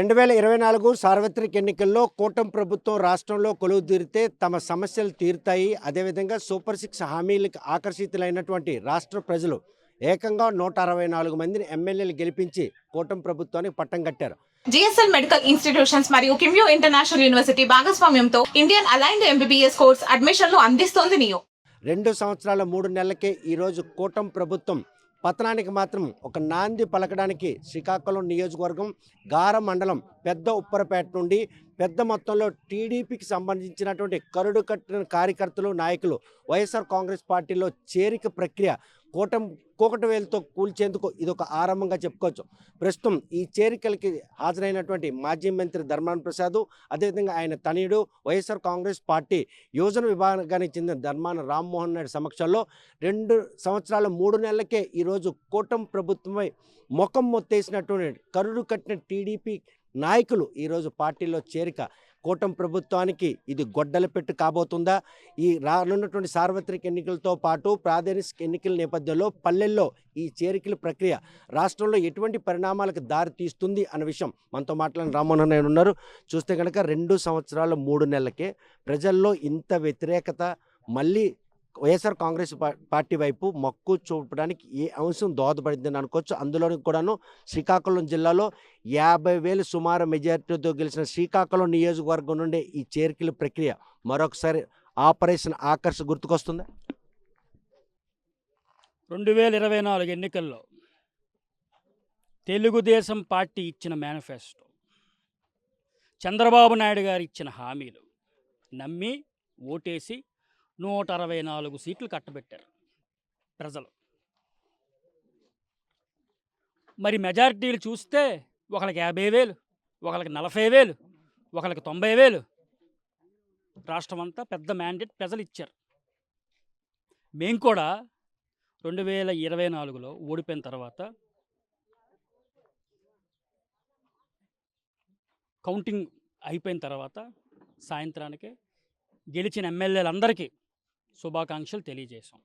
2024 సార్వత్రిక ఎన్నికల్లో కూటమి ప్రభుత్వం రాష్ట్రంలో కొలువుదీరితే తమ సమస్యలు తీరుతాయి. అదేవిధంగా సూపర్ 6 హామీలకు ఆకర్షితులైనటువంటి రాష్ట్ర ప్రజలు ఏకంగా 164 మందిని ఎమ్మెల్యేలు గెలిపించి కూటమి ప్రభుత్వానికి పట్టం కట్టారు. జిఎస్ఎల్ మెడికల్ ఇన్స్టిట్యూషన్స్ మరియు కిమ్యూ ఇంటర్నేషనల్ యూనివర్సిటీ భాగస్వామ్యంతో ఇండియన్ అలైన్డ్ ఎంబీబీఎస్ కోర్స్ అడ్మిషన్లు అందిస్తోంది నియో. 2 సంవత్సరాల 3 నెలలకే ఈరోజు కూటమి ప్రభుత్వం పతనానికి మాత్రం ఒక నాంది పలకడానికి శ్రీకాకుళం నియోజకవర్గం గార మండలం పెద్ద ఉప్పరపేట నుండి పెద్ద మొత్తంలో టీడీపీకి సంబంధించినటువంటి కరుడు కట్టిన కార్యకర్తలు నాయకులు వైఎస్ఆర్ కాంగ్రెస్ పార్టీలో చేరిక ప్రక్రియ కూకటి వేలుతో కూల్చేందుకు ఇదొక ఆరంభంగా చెప్పుకోవచ్చు. ప్రస్తుతం ఈ చేరికలకి హాజరైనటువంటి మాజీ మంత్రి ధర్మాన ప్రసాద్, అదేవిధంగా ఆయన తనయుడు వైఎస్ఆర్ కాంగ్రెస్ పార్టీ యువజన విభాగానికి చెందిన ధర్మాన రామ్మోహన్ నాయుడు సమక్షంలో 2 సంవత్సరాల 3 నెలలకే ఈరోజు కూటమి ప్రభుత్వమై ముఖం మొత్తేసినటువంటి కరుడు కట్టిన టీడీపీ నాయకులు ఈరోజు పార్టీలో చేరిక కూటమి ప్రభుత్వానికి ఇది గొడ్డలి పెట్టు కాబోతుందా? ఈ రానున్నటువంటి సార్వత్రిక ఎన్నికలతో పాటు ప్రాదేశిక ఎన్నికల నేపథ్యంలో పల్లెల్లో ఈ చేరికల ప్రక్రియ రాష్ట్రంలో ఎటువంటి పరిణామాలకు దారి తీస్తుంది అన్న విషయం మనతో మాట్లాడిన రామ్మోహన్ నాయుడు ఉన్నారు. చూస్తే కనుక 2 సంవత్సరాల 3 నెలలకే ప్రజల్లో ఇంత వ్యతిరేకత మళ్ళీ వైఎస్ఆర్ కాంగ్రెస్ పార్టీ వైపు మొక్కు చూపడానికి ఏ అంశం దోహదపడిందని అనుకోవచ్చు. అందులోని కూడాను శ్రీకాకుళం జిల్లాలో 50,000 సుమారు మెజారిటీతో గెలిచిన శ్రీకాకుళం నియోజకవర్గం నుండి ఈ చేరికల ప్రక్రియ మరొకసారి ఆపరేషన్ ఆకర్ష్ గుర్తుకొస్తుందా? 2024 ఎన్నికల్లో తెలుగుదేశం పార్టీ ఇచ్చిన మేనిఫెస్టో, చంద్రబాబు నాయుడు గారు ఇచ్చిన హామీలు నమ్మి ఓటేసి 164 సీట్లు కట్టబెట్టారు ప్రజలు. మరి మెజారిటీలు చూస్తే ఒకరికి 50,000, ఒకరికి 40,000, ఒకరికి 90,000. రాష్ట్రం అంతా పెద్ద మ్యాండేట్ ప్రజలు ఇచ్చారు. మేము కూడా 2024లో ఓడిపోయిన తర్వాత కౌంటింగ్ అయిపోయిన తర్వాత సాయంత్రానికే గెలిచిన ఎమ్మెల్యేలందరికీ శుభాకాంక్షలు తెలియజేశాం.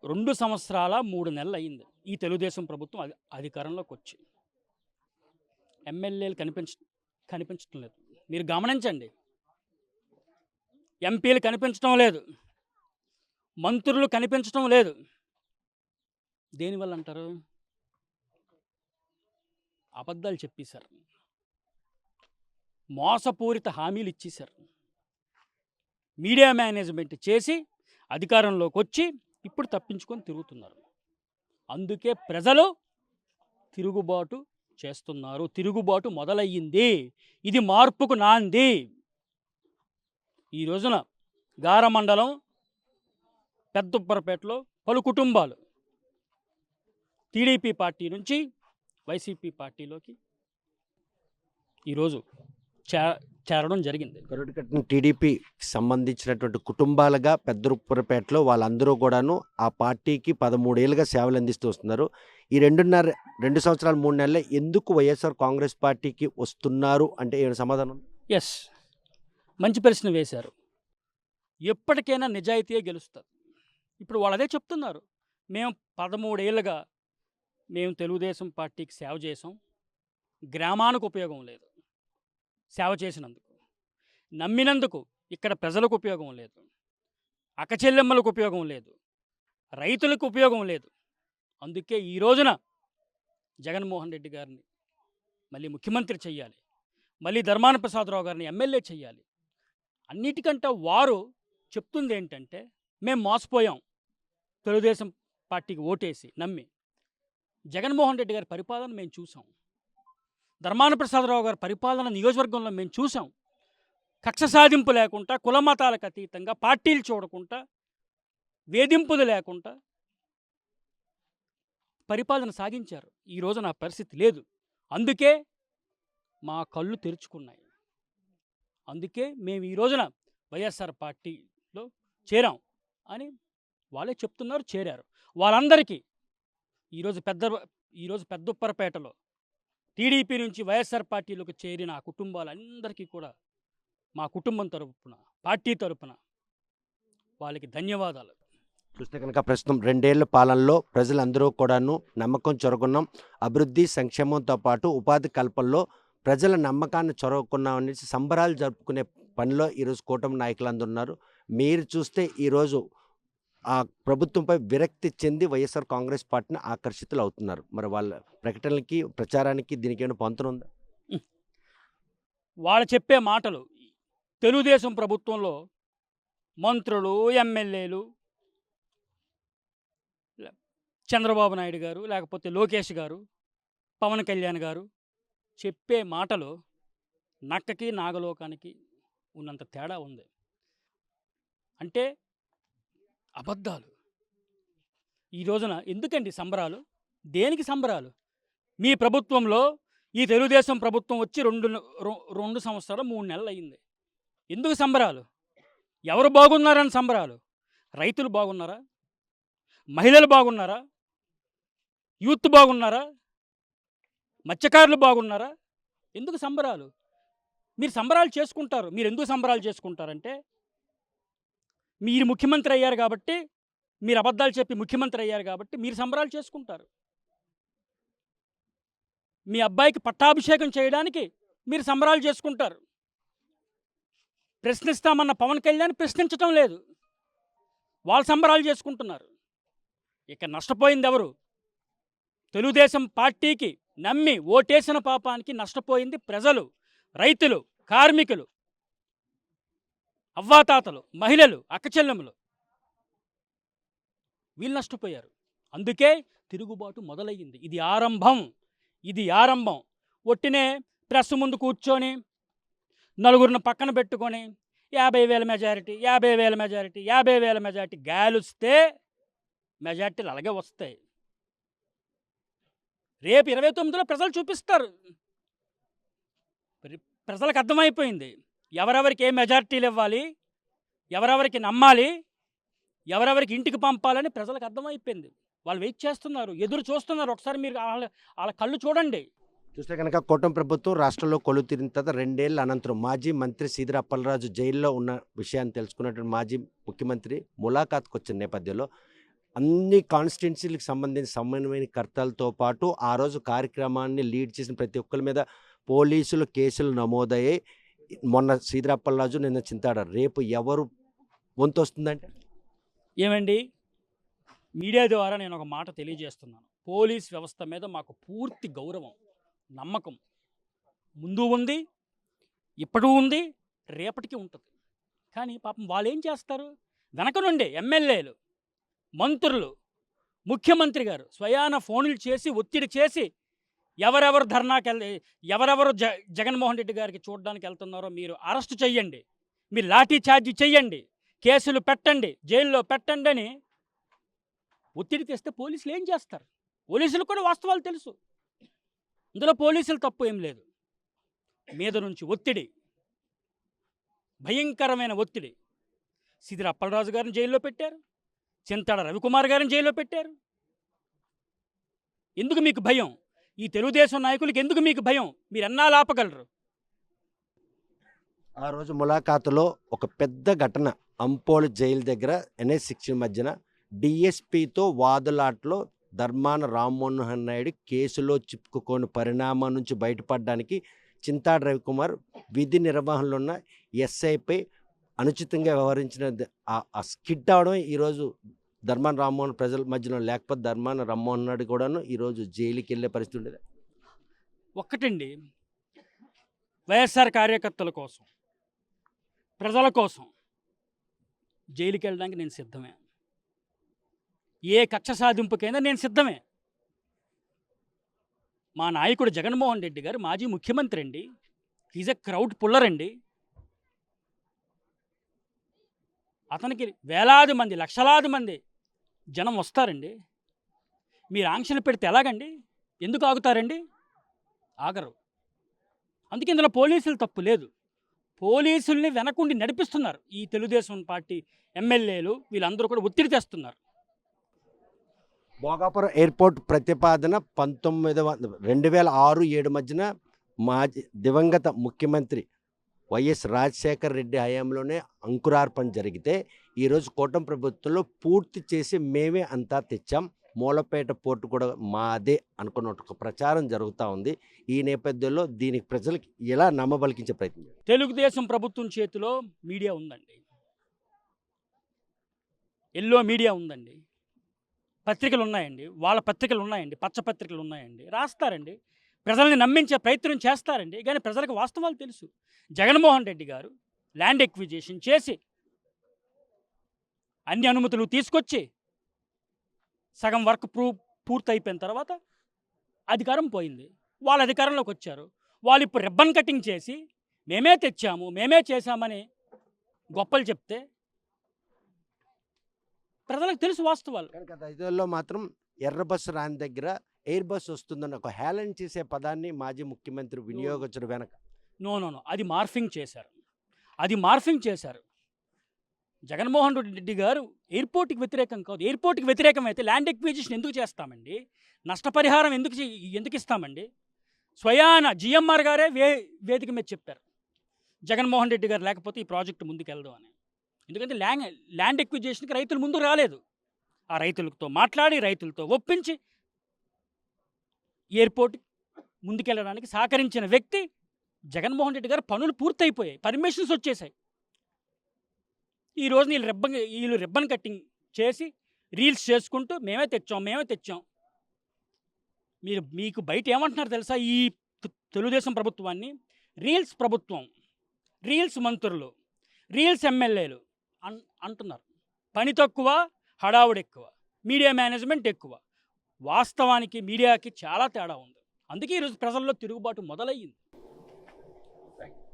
2 సంవత్సరాల 3 నెలలు అయింది ఈ తెలుగుదేశం ప్రభుత్వం అధికారంలోకి వచ్చి. ఎమ్మెల్యేలు కనిపించడం లేదు. మీరు గమనించండి, ఎంపీలు కనిపించడం లేదు, మంత్రులు కనిపించడం లేదు. దేనివల్ల అంటారు? అబద్ధాలు చెప్పేశారు, మోసపూరిత హామీలు ఇచ్చేశారు, మీడియా మేనేజ్మెంట్ చేసి అధికారంలోకి వచ్చి ఇప్పుడు తప్పించుకొని తిరుగుతున్నారు. అందుకే ప్రజలు తిరుగుబాటు చేస్తున్నారు. తిరుగుబాటు మొదలయ్యింది. ఇది మార్పుకు నాంది. ఈ రోజున గార మండలం పెద్దప్పరపేటలో పలు కుటుంబాలు టీడీపీ పార్టీ నుంచి వైసీపీ పార్టీలోకి ఈరోజు చేరడం జరిగింది. కరుడు కట్టిన టీడీపీకి సంబంధించినటువంటి కుటుంబాలుగా పెద్దరుప్పరపేటలో వాళ్ళందరూ కూడాను ఆ పార్టీకి 13 ఏళ్ళుగా సేవలు అందిస్తూ వస్తున్నారు. ఈ 2 సంవత్సరాలు 3 నెలలే ఎందుకు వైఎస్ఆర్ కాంగ్రెస్ పార్టీకి వస్తున్నారు అంటే ఏమైనా సమాధానం? ఎస్, మంచి ప్రశ్న వేశారు. ఎప్పటికైనా నిజాయితీయే గెలుస్తుంది. ఇప్పుడు వాళ్ళు అదే చెప్తున్నారు. మేము 13 ఏళ్ళుగా మేము తెలుగుదేశం పార్టీకి సేవ చేసాం, గ్రామానికి ఉపయోగం లేదు. సేవ చేసినందుకు, నమ్మినందుకు ఇక్కడ ప్రజలకు ఉపయోగం లేదు, అక్కచెల్లెమ్మలకు ఉపయోగం లేదు, రైతులకు ఉపయోగం లేదు. అందుకే ఈ రోజున జగన్మోహన్ రెడ్డి గారిని మళ్ళీ ముఖ్యమంత్రి చెయ్యాలి, మళ్ళీ ధర్మాన ప్రసాదరావు గారిని ఎమ్మెల్యే చెయ్యాలి. అన్నిటికంటే వారు చెప్తుంది ఏంటంటే, మేము మోసపోయాం తెలుగుదేశం పార్టీకి ఓటేసి నమ్మి. జగన్మోహన్ రెడ్డి గారి పరిపాలన మేము చూసాం, ధర్మాన ప్రసాదరావు గారి పరిపాలన నియోజకవర్గంలో మేము చూసాం. కక్ష సాధింపు లేకుండా, కులమతాలకు అతీతంగా, పార్టీలు చూడకుండా, వేధింపులు లేకుండా పరిపాలన సాగించారు. ఈ రోజు నా పరిస్థితి లేదు. అందుకే మా కళ్ళు తెరుచుకున్నాయి. అందుకే మేము ఈ రోజున వైఎస్ఆర్ పార్టీలో చేరాం అని వాళ్ళే చెప్తున్నారు, చేరారు. వాళ్ళందరికీ ఈరోజు పెద్దప్పరపేటలో టీడీపీ నుంచి వైఎస్ఆర్ పార్టీలోకి చేరిన ఆ కుటుంబాలందరికీ కూడా మా కుటుంబం తరపున, పార్టీ తరపున వాళ్ళకి ధన్యవాదాలు. చూస్తే కనుక ప్రస్తుతం 2 ఏళ్ల పాలనలో ప్రజలందరూ కూడాను నమ్మకం చొరగొన్నాం. అభివృద్ధి, సంక్షేమంతో పాటు ఉపాధి కల్పనలో ప్రజల నమ్మకాన్ని చొరగొన్నాం అనేసి సంబరాలు జరుపుకునే పనిలో ఈరోజు కూటమి నాయకులందరూ ఉన్నారు. మీరు చూస్తే ఈరోజు ఆ ప్రభుత్వంపై విరక్తి చెంది వైఎస్ఆర్ కాంగ్రెస్ పార్టీని ఆకర్షితులు అవుతున్నారు. మరి వాళ్ళ ప్రకటనలకి, ప్రచారానికి దీనికి ఏమైనా పొంతనుందా? వాళ్ళు చెప్పే మాటలు తెలుగుదేశం ప్రభుత్వంలో మంత్రులు, ఎమ్మెల్యేలు, చంద్రబాబు నాయుడు గారు, లేకపోతే లోకేష్ గారు, పవన్ కళ్యాణ్ గారు చెప్పే మాటలు నక్కకి నాగలోకానికి ఉన్నంత తేడా ఉంది. అంటే అబద్ధాలు. ఈ రోజున ఎందుకండి సంబరాలు? దేనికి సంబరాలు? మీ ప్రభుత్వంలో ఈ తెలుగుదేశం ప్రభుత్వం వచ్చి 2 సంవత్సరాలు 3 నెలలు అయింది. ఎందుకు సంబరాలు? ఎవరు బాగున్నారని సంబరాలు? రైతులు బాగున్నారా? మహిళలు బాగున్నారా? యూత్ బాగున్నారా? మత్స్యకారులు బాగున్నారా? ఎందుకు సంబరాలు? మీరు సంబరాలు చేసుకుంటారు. మీరు ఎందుకు సంబరాలు చేసుకుంటారంటే మీరు ముఖ్యమంత్రి అయ్యారు కాబట్టి, మీరు అబద్ధాలు చెప్పి ముఖ్యమంత్రి అయ్యారు కాబట్టి మీరు సంబరాలు చేసుకుంటారు. మీ అబ్బాయికి పట్టాభిషేకం చేయడానికి మీరు సంబరాలు చేసుకుంటారు. ప్రశ్నిస్తామన్న పవన్ కళ్యాణ్ ప్రశ్నించటం లేదు. వాళ్ళు సంబరాలు చేసుకుంటున్నారు. ఇక నష్టపోయింది ఎవరు? తెలుగుదేశం పార్టీకి నమ్మి ఓటేసిన పాపానికి నష్టపోయింది ప్రజలు, రైతులు, కార్మికులు, అవ్వాతాతలు, మహిళలు, అక్కచెల్లెములు. వీళ్ళు నష్టపోయారు. అందుకే తిరుగుబాటు మొదలయ్యింది. ఇది ఆరంభం. ఒట్టినే ప్రెస్ ముందు కూర్చొని నలుగురిని పక్కన పెట్టుకొని 50,000 మెజారిటీ, 50,000 మెజారిటీ, 50,000 మెజారిటీ గాలుస్తే మెజారిటీలు అలాగే వస్తాయి. రేపు 29లో ప్రజలు చూపిస్తారు. ప్రజలకు అర్థమైపోయింది ఎవరెవరికి ఏ మెజారిటీలు ఇవ్వాలి, ఎవరెవరికి నమ్మాలి, ఎవరెవరికి ఇంటికి పంపాలని ప్రజలకు అర్థమైపోయింది. వాళ్ళు వెయిట్ చేస్తున్నారు, ఎదురు చూస్తున్నారు. ఒకసారి మీరు వాళ్ళ కళ్ళు చూడండి. చూస్తే కనుక కూటమి ప్రభుత్వం రాష్ట్రంలో కొలుతీరిన తర్వాత 2 ఏళ్ల అనంతరం మాజీ మంత్రి సీదిరి అప్పలరాజు జైల్లో ఉన్న విషయాన్ని తెలుసుకున్నటువంటి మాజీ ముఖ్యమంత్రి ములాఖాత్కు వచ్చిన నేపథ్యంలో అన్ని కాన్స్టిట్యున్సీలకు సంబంధించిన సమన్వయకర్తలతో పాటు ఆ రోజు కార్యక్రమాన్ని లీడ్ చేసిన ప్రతి ఒక్కరి మీద పోలీసులు కేసులు నమోదయ్యాయి. మొన్న సీదిరి అప్పలరాజు, నిన్న చింతాడారు. రేపు ఎవరు వంతు వస్తుందంటే ఏమండి, మీడియా ద్వారా నేను ఒక మాట తెలియజేస్తున్నాను. పోలీస్ వ్యవస్థ మీద మాకు పూర్తి గౌరవం, నమ్మకం ముందు ఉంది, ఇప్పటి ఉంది, రేపటికి ఉంటుంది. కానీ పాపం వాళ్ళు ఏం చేస్తారు? వెనక నుండి ఎమ్మెల్యేలు, మంత్రులు, ముఖ్యమంత్రి గారు స్వయాన ఫోన్లు చేసి ఒత్తిడి చేసి ఎవరెవరు ఎవరెవరు జగన్మోహన్ రెడ్డి గారికి చూడడానికి వెళ్తున్నారో మీరు అరెస్ట్ చెయ్యండి, మీరు లాఠీ ఛార్జ్ చెయ్యండి, కేసులు పెట్టండి, జైల్లో పెట్టండి అని ఒత్తిడి తెస్తే పోలీసులు ఏం చేస్తారు? పోలీసులు కూడా వాస్తవాలు తెలుసు. ఇందులో పోలీసులు తప్పు ఏం లేదు. మీద నుంచి ఒత్తిడి, భయంకరమైన ఒత్తిడి. సీదిరి అప్పలరాజు గారిని జైల్లో పెట్టారు, చింతాడ రవికుమార్ గారిని జైల్లో పెట్టారు. ఎందుకు మీకు భయం? ఈ తెలుగుదేశం నాయకులకి ఎందుకు మీకు భయం? మీరు ఎన్నాళ్ళు ఆపగలరు? ఆ రోజు ములాఖాతులో ఒక పెద్ద ఘటన అంపోలు జైలు దగ్గర NS-16 మధ్యన డిఎస్పితో వాదులాట్లో ధర్మాన రామ్మోహన్ నాయుడు కేసులో చిక్కుకోని పరిణామం నుంచి బయటపడడానికి చింతాడ రవికుమార్ విధి నిర్వహణలో ఉన్న ఎస్ఐపై అనుచితంగా వ్యవహరించిన ఆ స్కిడ్ అవడం ఈరోజు ధర్మాన రామ్మోహన్ ప్రజల మధ్యలో, లేకపోతే ధర్మాన రామ్మోహన్ నాయుడు కూడాను ఈరోజు జైలుకి వెళ్ళే పరిస్థితి ఉండేది. ఒక్కటండి, వైఎస్ఆర్ కార్యకర్తల కోసం, ప్రజల కోసం జైలుకి వెళ్ళడానికి నేను సిద్ధమే. ఏ కక్ష సాధింపుకైనా నేను సిద్ధమే. మా నాయకుడు జగన్మోహన్ రెడ్డి గారు మాజీ ముఖ్యమంత్రి అండి. ఈజ్ ఎ క్రౌడ్ పుల్లర్ అండి. అతనికి వేలాది మంది, లక్షలాది మంది జనం వస్తారండి. మీరు ఆంక్షలు పెడితే ఎలాగండి? ఎందుకు ఆగుతారండి? ఆగరు. అందుకే ఇందులో పోలీసులు తప్పు లేదు. పోలీసుల్ని వెనకుండి నడిపిస్తున్నారు ఈ తెలుగుదేశం పార్టీ ఎమ్మెల్యేలు, వీళ్ళందరూ కూడా ఒత్తిడి తెస్తున్నారు. భోగాపురం ఎయిర్పోర్ట్ ప్రతిపాదన 2006-7 మధ్యన మాజీ దివంగత ముఖ్యమంత్రి వైఎస్ రాజశేఖర్ రెడ్డి హయాంలోనే అంకురార్పణ జరిగితే ఈరోజు కూటమి ప్రభుత్వంలో పూర్తి చేసి మేమే అంతా తెచ్చాం, మూలపేట పోర్టు కూడా మాదే అనుకున్న ఒక ప్రచారం జరుగుతూ ఉంది. ఈ నేపథ్యంలో దీనికి ప్రజలకు ఎలా నమ్మబలికించే ప్రయత్నం చేస్తారు? తెలుగుదేశం ప్రభుత్వం చేతిలో మీడియా ఉందండి, ఎల్లో మీడియా ఉందండి, పత్రికలు ఉన్నాయండి, వాళ్ళ పత్రికలు ఉన్నాయండి, పచ్చ పత్రికలు ఉన్నాయండి, రాస్తారండి, ప్రజల్ని నమ్మించే ప్రయత్నం చేస్తారండి. కానీ ప్రజలకు వాస్తవాలు తెలుసు. జగన్మోహన్ రెడ్డి గారు ల్యాండ్ ఎక్విజిషన్ చేసి అన్ని అనుమతులు తీసుకొచ్చి సగం వర్క్ పూర్తయిపోయిన తర్వాత అధికారం పోయింది, వాళ్ళ అధికారంలోకి వచ్చారు. వాళ్ళు ఇప్పుడు రిబ్బన్ కటింగ్ చేసి మేమే తెచ్చాము, మేమే చేశామని గొప్పలు చెప్తే ప్రజలకు తెలుసు వాస్తవాలు. కానీ గత 5 ఏళ్ళలో మాత్రం ఎర్ర బస్సు రాని దగ్గర ఎయిర్ బస్ వస్తుందన్న ఒక హేళన చేసే పదాన్ని మాజీ ముఖ్యమంత్రి వినియోగించడం వెనక నో నో నో అది మార్ఫింగ్ చేశారు, అది మార్ఫింగ్ చేశారు. జగన్మోహన్ రెడ్డి గారు ఎయిర్పోర్ట్కి వ్యతిరేకం కాదు. ఎయిర్పోర్ట్కి వ్యతిరేకం అయితే ల్యాండ్ ఎక్విజిషన్ ఎందుకు చేస్తామండి? నష్టపరిహారం ఎందుకు ఇస్తామండి? స్వయాన జిఎంఆర్ గారే వేదిక మీద చెప్పారు, జగన్మోహన్ రెడ్డి గారు లేకపోతే ఈ ప్రాజెక్టు ముందుకెళ్దాం అని. ఎందుకంటే ల్యాండ్ ఎక్విజిషన్కి రైతులు ముందు రాలేదు. ఆ రైతులతో మాట్లాడి, రైతులతో ఒప్పించి ఎయిర్పోర్ట్ ముందుకెళ్ళడానికి సహకరించిన వ్యక్తి జగన్మోహన్ రెడ్డి గారు. పనులు పూర్తయిపోయాయి, పర్మిషన్స్ వచ్చేసాయి. ఈ రోజు వీళ్ళు రిబ్బన్ కట్టింగ్ చేసి రీల్స్ చేసుకుంటూ మేమే తెచ్చాం. మీకు బయట ఏమంటున్నారు తెలుసా? ఈ తెలుగుదేశం ప్రభుత్వాన్ని రీల్స్ ప్రభుత్వం, రీల్స్ మంత్రులు, రీల్స్ ఎమ్మెల్యేలు అంటున్నారు. పని తక్కువ, హడావుడు ఎక్కువ, మీడియా మేనేజ్మెంట్ ఎక్కువ. వాస్తవానికి మీడియాకి చాలా తేడా ఉంది. అందుకే ఈరోజు ప్రజల్లో తిరుగుబాటు మొదలయ్యింది.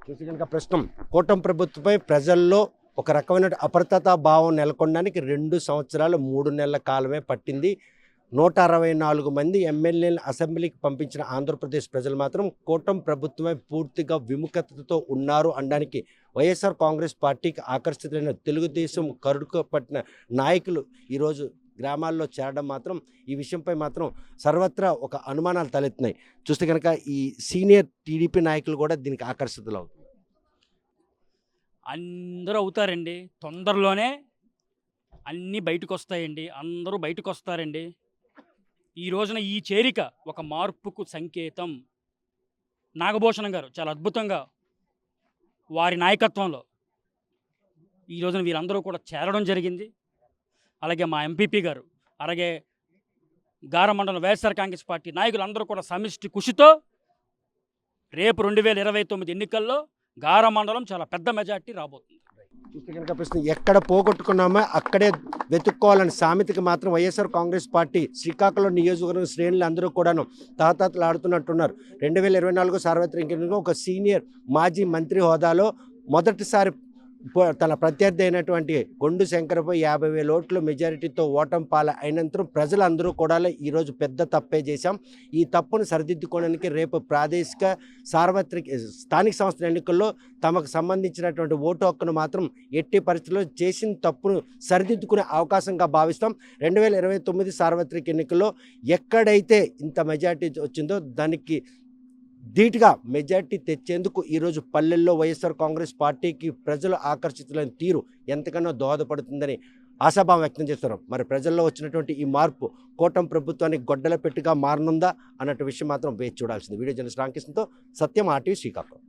చూసి కనుక ప్రస్తుతం కూటమి ప్రభుత్వంపై ప్రజల్లో ఒక రకమైన అప్రతతా భావం నెలకొనడానికి 2 సంవత్సరాలు 3 నెలల కాలమే పట్టింది. 164 మంది ఎమ్మెల్యేలను అసెంబ్లీకి పంపించిన ఆంధ్రప్రదేశ్ ప్రజలు మాత్రం కూటమి ప్రభుత్వమే పూర్తిగా విముఖతతో ఉన్నారు అనడానికి వైఎస్ఆర్ కాంగ్రెస్ పార్టీకి ఆకర్షితులైన తెలుగుదేశం కరుడుకు పట్టిన నాయకులు ఈరోజు గ్రామాల్లో చేరడం మాత్రం ఈ విషయంపై మాత్రం సర్వత్రా ఒక అనుమానాలు తలెత్తున్నాయి. చూస్తే కనుక ఈ సీనియర్ టీడీపీ నాయకులు కూడా దీనికి ఆకర్షితులు అవుతున్నారు. అందరూ అవుతారండి, తొందరలోనే అన్నీ బయటకు వస్తాయండి, అందరూ బయటకు వస్తారండి. ఈ రోజున ఈ చేరిక ఒక మార్పుకు సంకేతం. నాగభూషణం గారు చాలా అద్భుతంగా వారి నాయకత్వంలో ఈ రోజున వీరందరూ కూడా చేరడం జరిగింది. అలాగే మా ఎంపీపీ గారు, అలాగే గారమండలం వైఎస్ఆర్ కాంగ్రెస్ పార్టీ నాయకులందరూ కూడా సమిష్టి కృషితో రేపు 2029 ఎన్నికల్లో గారమండలం చాలా పెద్ద మెజార్టీ రాబోతుంది. చూస్తే కనుక ప్రశ్న ఎక్కడ పోగొట్టుకున్నామో అక్కడే వెతుక్కోవాలని సామెతకి మాత్రం వైఎస్ఆర్ కాంగ్రెస్ పార్టీ శ్రీకాకుళం నియోజకవర్గం శ్రేణులు అందరూ కూడాను తహతహలాడుతున్నట్టున్నారు. 2024 సార్వత్రిక ఎన్నికల్లో ఒక సీనియర్ మాజీ మంత్రి హోదాలో మొదటిసారి తన ప్రత్యర్థి అయినటువంటి కొండు శంకర్పై 50,000 ఓట్ల మెజారిటీతో ఓటమి పాల అయినంతరం ప్రజలందరూ కూడా ఈరోజు పెద్ద తప్పే చేశాం, ఈ తప్పును సరిదిద్దుకోవడానికి రేపు ప్రాదేశిక సార్వత్రిక స్థానిక సంస్థల ఎన్నికల్లో తమకు సంబంధించినటువంటి ఓటు హక్కును మాత్రం ఎట్టి పరిస్థితుల్లో చేసిన తప్పును సరిదిద్దుకునే అవకాశంగా భావిస్తాం. 2029 సార్వత్రిక ఎన్నికల్లో ఎక్కడైతే ఇంత మెజారిటీ వచ్చిందో దానికి ధీటుగా మెజార్టీ తెచ్చేందుకు ఈరోజు పల్లెల్లో వైఎస్ఆర్ కాంగ్రెస్ పార్టీకి ప్రజలు ఆకర్షితులైన తీరు ఎంతకన్నా దోహదపడుతుందని ఆశాభావం వ్యక్తం చేస్తున్నారు. మరి ప్రజల్లో వచ్చినటువంటి ఈ మార్పు కూటమి ప్రభుత్వానికి గొడ్డల పెట్టుగా మారనుందా అన్నట్టు విషయం మాత్రం వేచి చూడాల్సింది. వీడియో జర్నలిస్ట్ రామకృష్ణతో సత్యం, RTV శ్రీకాకుళం.